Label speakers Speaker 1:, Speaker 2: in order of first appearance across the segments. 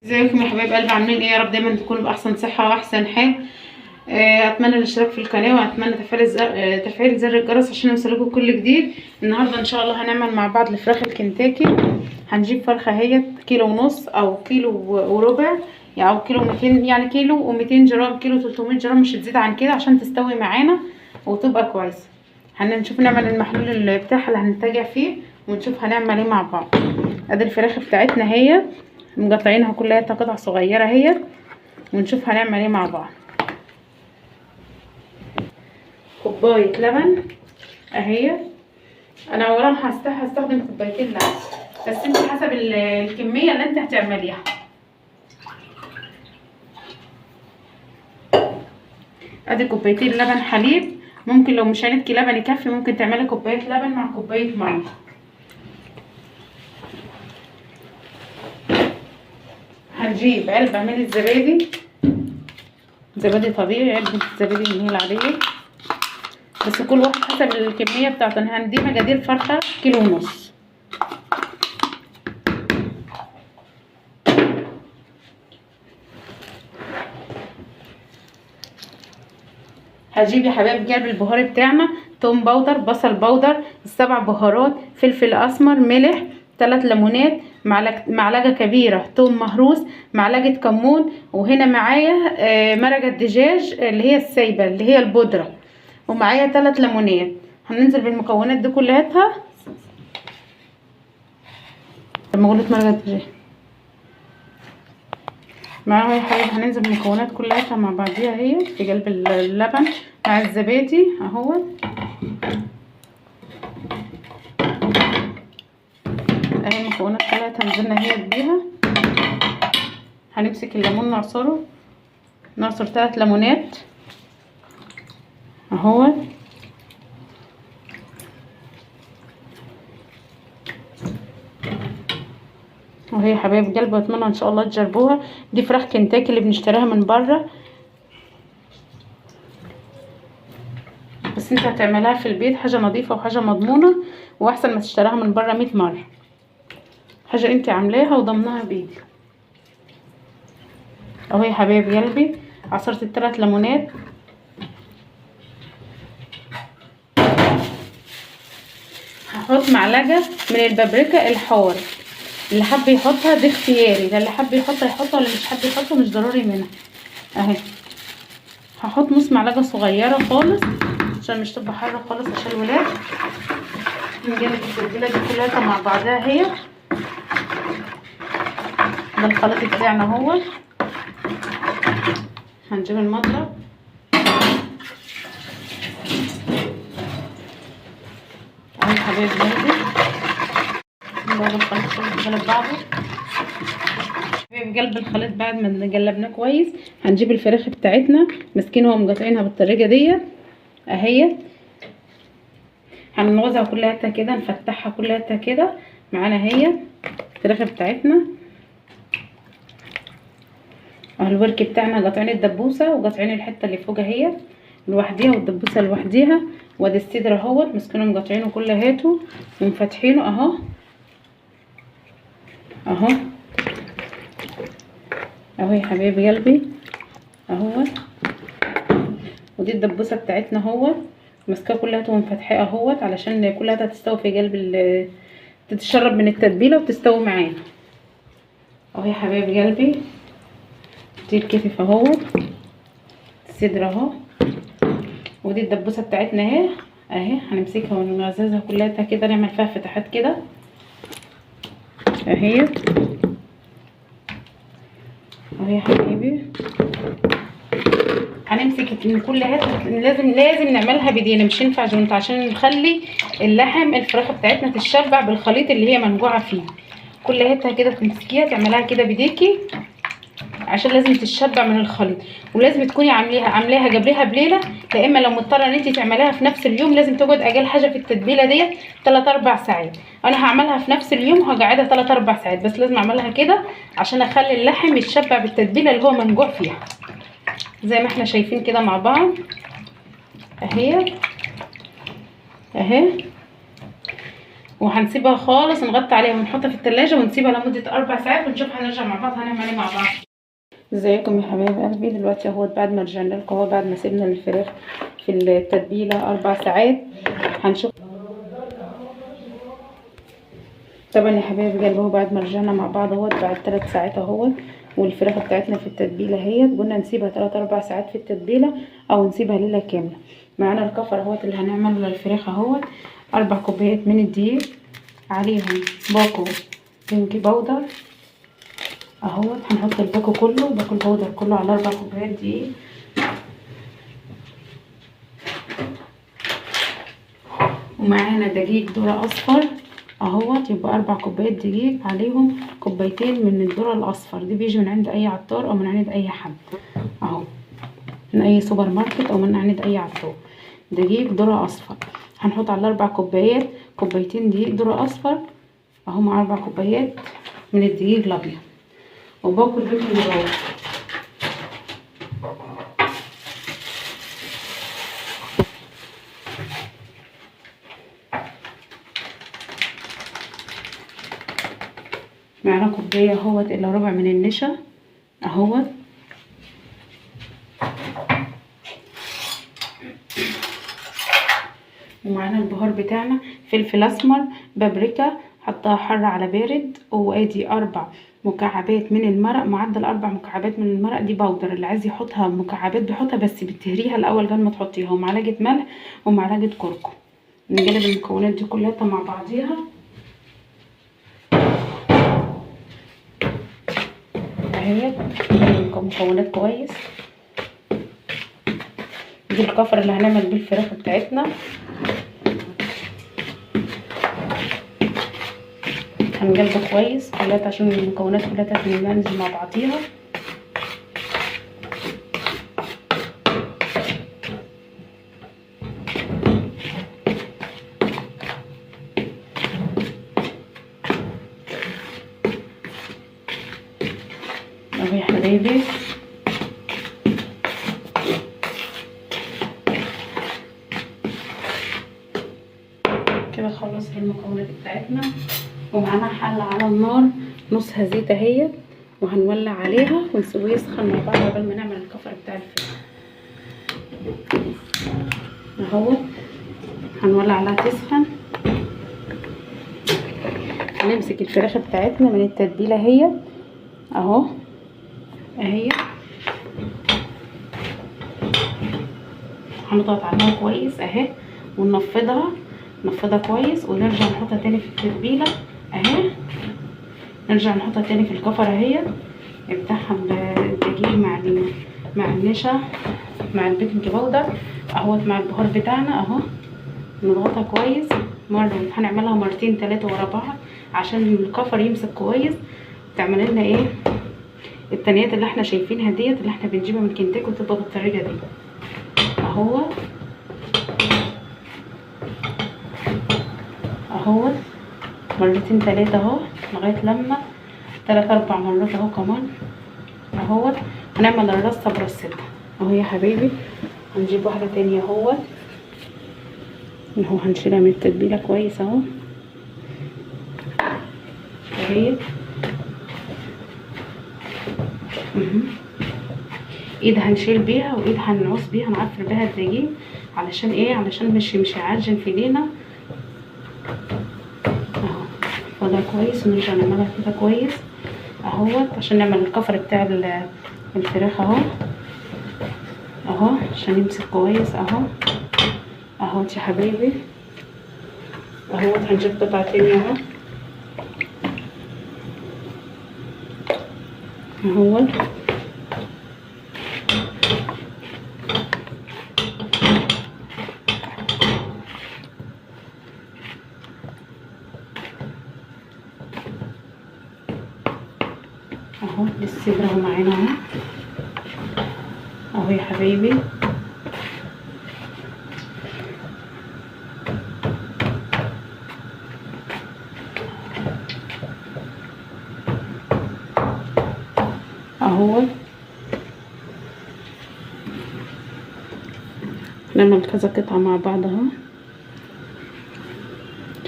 Speaker 1: ازيكم يا حبايب قلبي، عاملين ايه؟ يا رب دايما تكونوا باحسن صحه واحسن حال. اتمنى الاشتراك في القناه، واتمنى تفعيل زر الجرس عشان يوصلكم كل جديد. النهارده ان شاء الله هنعمل مع بعض الفراخ الكنتاكي. هنجيب فرخه اهي كيلو ونص او كيلو وربع، يعني او كيلو 200، يعني كيلو و200 جرام، كيلو 300 جرام، مش هتزيد عن كده عشان تستوي معانا وتبقى كويسه. هنشوف نعمل المحلول اللي بتاعها اللي هنتجه فيه، ونشوف هنعمل ايه مع بعض. ادي الفراخ بتاعتنا هي مقطعينها كلها قطع صغيره اهي، ونشوف هنعمل ايه مع بعض. كوبايه لبن اهي، انا اولا هستخدم كوبايتين لبن، بس انت حسب الكميه اللي انت هتعمليها. ادي كوبايتين لبن حليب، ممكن لو مش عندك لبن يكفي ممكن تعملي كوبايه لبن مع كوبايه ميه. هنجيب علبه من الزبادي، زبادي طبيعي، علبه الزبادي اللي هي العاديه، بس كل واحد حسب الكميه بتاعته. انا عندي مقادير فرخه كيلو ونص. هجيب يا حبايب قلب البهار بتاعنا: توم باودر، بصل باودر، السبع بهارات، فلفل اسمر، ملح، 3 ليمونات، معلقه كبيره توم مهروس، معلقه كمون، وهنا معايا مرقه دجاج اللي هي السايبه اللي هي البودره، ومعايا 3 ليمونات. هننزل بالمكونات دي كلها. لما قلت مرقه دجاج معاها يا حبايبي، هننزل بالمكونات كلها مع بعضيها اهي في قلب اللبن مع الزبادي اهو. اهي المكونات كلها نزلنا هي بيها. هنمسك الليمون نعصر 3 ليمونات اهو، وهي حبايب قلبي اتمنى ان شاء الله تجربوها. دي فراخ كنتاكي اللي بنشتريها من بره، بس انت هتعملها في البيت، حاجه نظيفه وحاجه مضمونه، واحسن ما تشتريها من بره 100 مره. حاجه انت عاملاها وضمنها بايدك اهو يا حبايب قلبي. عصرت 3 ليمونات، هحط معلقه من البابريكا الحار، اللي حب يحطها دي اختياري، ده اللي حب يحطها يحطها، واللي مش حب يحطها مش ضروري منها اهي. هحط نص معلقه صغيره خالص عشان مش تبقى حاره خالص عشان الولاد. نجيب التتبيله دي كلها مع بعضها اهي. ده الخليط بتاعنا اهو. هنجيب المضرب اهي حبايب قلبي، نضرب الخليط كله في بعضه. حبايب قلب الخليط بعد ما قلبناه كويس، هنجيب الفراخ بتاعتنا ماسكينها ومقطعينها بالطريقه دي اهي. هنغوزها كلها كده، نفتحها كلها كده معانا اهي الفراخ بتاعتنا. الورك بتاعنا قاطعين الدبوسه وقاطعين الحته اللي فوق اهي لوحديها، والدبوسه لوحديها، وادي الصدر اهوت ماسكينه مقاطعينه كلهاته ومفتحينه اهو اهو اهو يا حبايبي قلبي اهو. ودي الدبوسه بتاعتنا اهو ماسكاها كلها ومفتحاها اهوت علشان كلها تستوي في قلب تتشرب من التتبيله وتستوي معانا اهو يا حبايبي قلبي. دي الكتف اهوت، الصدر اهو، ودي الدبوسه بتاعتنا اهي. هنمسكها ونغززها كلها كده، نعمل فيها فتحات كده اهي اهو يا حبيبي. هنمسك كلها، لازم نعملها بايدينا، مش ينفع جونت عشان نخلي اللحم الفراخ بتاعتنا تتشبع بالخليط اللي هي منقوعه فيه. كلها كده تمسكيها تعملها كده بايديكي عشان لازم تتشبع من الخليط، ولازم تكوني عاملاها قبلها بليله، لا اما لو مضطره ان انت تعمليها في نفس اليوم لازم تقعد اقل حاجه في التتبيله ديت 3 4 ساعات. انا هعملها في نفس اليوم وهقعدها 3 4 ساعات، بس لازم اعملها كده عشان اخلي اللحم يتشبع بالتتبيله اللي هو منقوع فيها زي ما احنا شايفين كده مع بعض اهي. وهنسيبها خالص، نغطي عليها ونحطها في التلاجة ونسيبها لمدة 4 ساعات ونشوف هنرجع مع بعض هنعمل ايه مع بعض. ازيكم يا حبايب قلبي؟ دلوقتي اهوت بعد ما رجعنا لكم، اهو بعد ما سيبنا الفراخ في التتبيله 4 ساعات هنشوف. طبعا يا حبايب قلبي اهو بعد ما رجعنا مع بعض اهوت بعد 3 ساعات اهوت، والفراخ بتاعتنا في التتبيله اهيت. قلنا نسيبها 3 4 ساعات في التتبيله او نسيبها ليله كامله. معانا الكفر اهوت اللي هنعمله للفراخ اهوت، 4 كوبايات من الدقيق، عليهم باكو بيكنج باودر اهوت. هنحط الباكو كله، باكو الباودر كله على 4 كوبايات دقيق. ومعانا دقيق ذرة اصفر اهوت، يبقى 4 كوبايات دقيق عليهم كوبايتين من الذرة الاصفر. دي بيجي من عند اي عطار او من عند اي حد اهو، من اي سوبر ماركت او من عند اي عطار. دقيق ذرة اصفر هنحط على 4 كوبايات كوبايتين دقيق ذرة اصفر اهو، مع 4 كوبايات من الدقيق الابيض. وباكل بيكنج باودر معانا كوبايه اهوت الا ربع من النشا اهوت. ومعانا البهار بتاعنا، فلفل اسمر، بابريكا حطها حر على بارد. وادي 4 مكعبات من المرق، معدل 4 مكعبات من المرق. دي باودر، اللي عايز يحطها مكعبات بيحطها، بس بتهريها الاول قبل ما تحطيها. ومعلقه ملح ومعلقه كركم. نقلب المكونات دي كلها مع بعضيها اهي، مكونات كويس. دي الكفر اللي هنعمل بيه الفراخ بتاعتنا. هنقلبه كويس كلها عشان المكونات كلها تنزل مع بعضيها. اهو يا حبايبي كده خلصنا المكونات بتاعتنا. ومعانا حله على النار نصها زيت اهي، وهنولع عليها ونسيبه يسخن مع بعض قبل ما نعمل الكفر بتاع الفراخ اهو. هنولع عليها تسخن. هنمسك الفراخ بتاعتنا من التتبيله اهي اهو اهي، هنضغط عليها كويس اهي وننفضها كويس، ونرجع نحطها تاني في التتبيله اهي. نرجع نحطها تاني في الكفر اهي بتاعها، الدقيق مع النشا مع البيكنج باودر اهوت مع البهار بتاعنا اهو. نضغطها كويس مره، هنعملها مرتين 3 ورا بعض عشان الكفر يمسك كويس. تعمل لنا ايه التانيات اللي احنا شايفينها ديت، اللي احنا بنجيبها من كنتاكي وتبقى بالطريقه دي اهو اهو، مرتين 3 اهو، لغايه لما 3 4 مرات اهو كمان اهو. هنعمل الرصه برصتها اهو يا حبيبي. هنجيب واحده تانية اهو هنشيلها من التتبيله كويس اهو اهي. ايد هنشيل بيها وايد هنعوص بيها، نعفر بيها الدقيق علشان ايه، علشان مش هيعجن في ايدينا اهو. وده كويس، ونرجع نعملها كده كويس اهوت عشان نعمل الكفر بتاع الفراخ اهو اهو عشان يمسك كويس اهو اهوت يا حبايبي اهوت. هنجيب قطعة تانية اهو اهوت اهو. الصدر اهو معانا اهو اهو يا حبايبي اهو. نعمل كذا قطعة مع بعض اهو.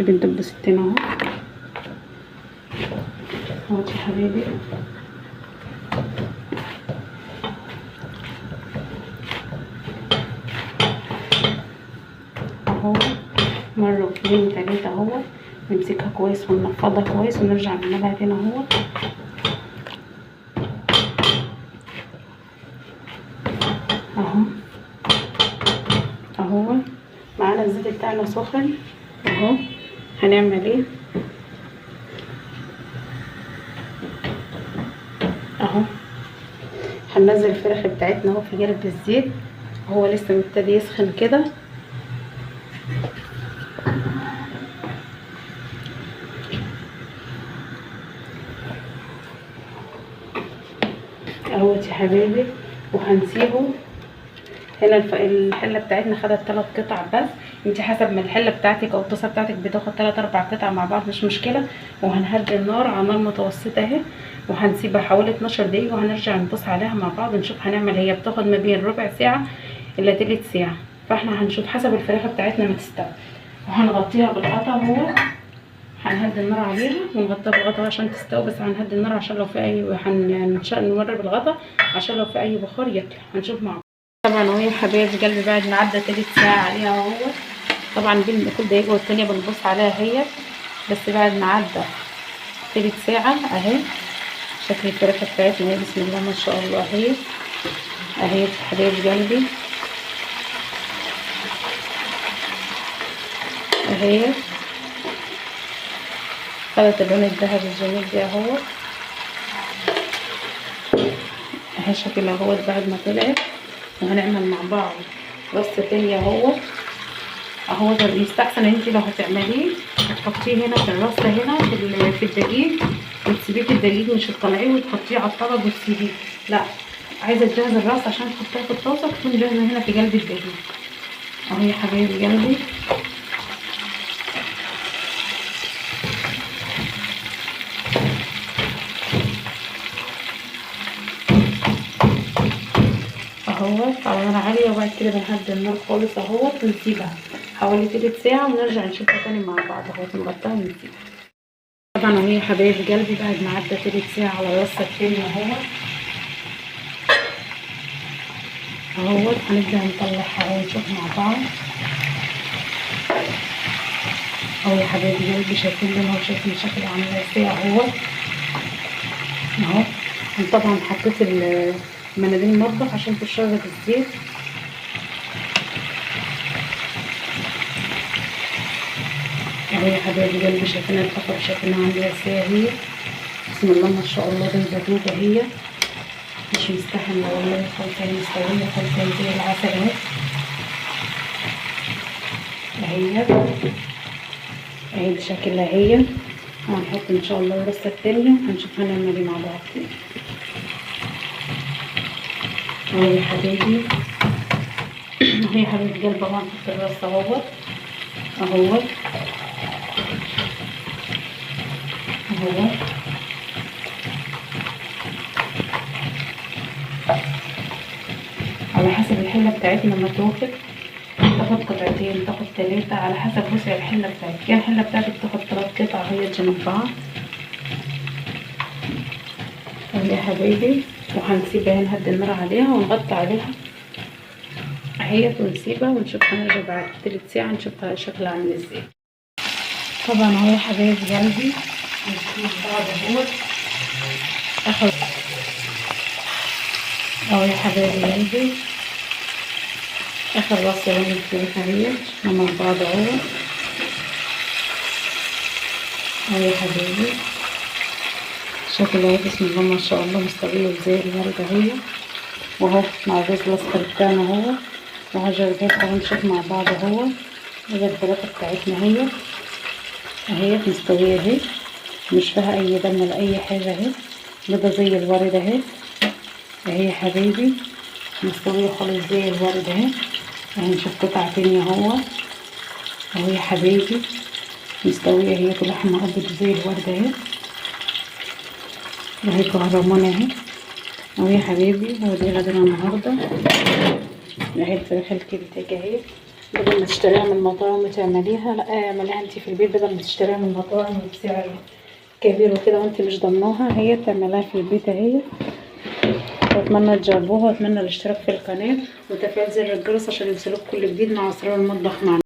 Speaker 1: حبيبتي بندب 60 اهو. اهو يا حبيبي اهو، مرة واتنين وتلاتة اهو. نمسكها كويس وننفضها كويس ونرجع نعملها تاني اهو. اهو اهو معانا الزيت بتاعنا سخن اهو. هنعمل ايه اهو، هننزل الفراخ بتاعتنا اهو في قلب الزيت. هو لسه مبتدي يسخن كده اهوت يا حبايبي. وهنسيبه هنا. الحله بتاعتنا خدت 3 قطع بس. انت حسب ما الحله بتاعتك او الطاسه بتاعتك بتاخد 3 4 قطع مع بعض مش مشكله. وهنهدي النار على نار متوسطه اهي، وهنسيبها حوالي 12 دقيقه وهنرجع نبص عليها مع بعض نشوف هنعمل. هي بتاخد ما بين ربع ساعه الا تلت ساعه، فاحنا هنشوف حسب الفراخ بتاعتنا ما تستوي. وهنغطيها بالغطا اهو. هنهدي النار عليها ونغطيها بالغطا عشان تستوي، بس هنهدي النار عشان لو في اي نوري بالغطا عشان لو في اي بخار يطلع. هنشوف مع بعض. طبعا اهو يا حبايبي قلبي بعد ما عدى تلت ساعه عليها اهو. طبعا كل دقيقه والتانيه بنبص عليها هي، بس بعد ما عدى تلت ساعه اهي. شكل الفراخ بتاعتنا اهي بسم الله ما شاء الله اهي. اهي يا حبايب قلبي اهي، خدت اللون الذهبي الجميل ده اهو. اهي شكلها اهو بعد ما طلعت. وهنعمل مع بعض رصه تانية اهو. اهو ده يستحسن انت لو هتعمليه هتحطيه هنا في الرصه هنا في الدقيق، وتسيبيه في الدقيق مش تطلعيه وتحطيه على الطبق وتسيبيه. لا، عايزه تجهز الرصه عشان تحطيها في الطاسه تكون جاهزه هنا في قلب الدقيق اهو يا حبايبي قلبي. اهوت على نار عاليه، وبعد كده بنهدي النار خالص اهوت ونسيبها حوالي تلت ساعه ونرجع نشوفها تاني مع بعض اهوت. نغطيها ونسيبها. طبعا اهو يا حبايب قلبي بعد ما عدى تلت ساعه على الرصه التانيه اهوت هنبدا نطلعها ونشوف مع بعض اهو يا حبايبي قلبي. شايفين لونها وشايفين شكلها عامله ازاي اهوت اهو. طبعا حطيت مناديل المطبخ عشان تشرب الزيت اهو يا حبايبي قلبي. شايفين الفخر شايفينها عامله ازاي اهي بسم الله ما شاء الله. ده زيتوته هي مش مستحمله والله خالصه، مستويه خالصه زي العسل اهي اهي بشكلها هي. وهنحط ان شاء الله الرصه التانيه هنشوف هنعمل ايه مع بعض اهو يا حبايبي. اهو يا حبايب قلبي اهو هنحط الرصه اهوت اهوت اهوت. على حسب الحله بتاعتنا لما تاخد قطعتين تاخد 3 على حسب وسع الحله بتاعتك. يعني الحله بتاعتك تاخد 3 قطع هي جنب بعض اهو يا حبايبي. وهنسيبها نهدي النار عليها ونغطي عليها اهيت ونسيبها ونشوف هنرجع بعد تلت ساعه نشوفها شكلها عامل ازاي. طبعا اهو يا حبايب قلبي نشوف بعض اهوت اهو يا حبايب قلبي. اخر رصه من الفرخه اهي شفنا مع بعض اهو يا حبايبي. شكلها بسم الله ما شاء الله مستويه زي الورده اهي. واهو مع الرز الاصفر بتاعنا اهو. وهجربها ونشوف مع بعض اهو. هي الفراخ بتاعتنا اهي مستويه اهي مش فيها اي دم ولا اي حاجه اهي. بيضه زي الورده اهي يا حبايبي مستويه خالص زي الورده اهي. هنشوف قطعه تانية اهو يا حبايبي مستويه اهي لحمه ابيض زي الورده اهي كهرمانه اهو يا حبايبي. هو دي غدانا النهارده اهي الفراخ الكبتة اهي بدل ما تشتريها من المطاعم وتعمليها، لا اعمليها انت في البيت، بدل ما تشتريها من المطاعم وبسعر كبير وكده وانت مش ضمناها، هي تعملها في البيت اهي. واتمنى تجربوها، واتمنى الاشتراك في القناه وتفعيل زر الجرس عشان يوصلك كل جديد مع اسرار المطبخ معنا.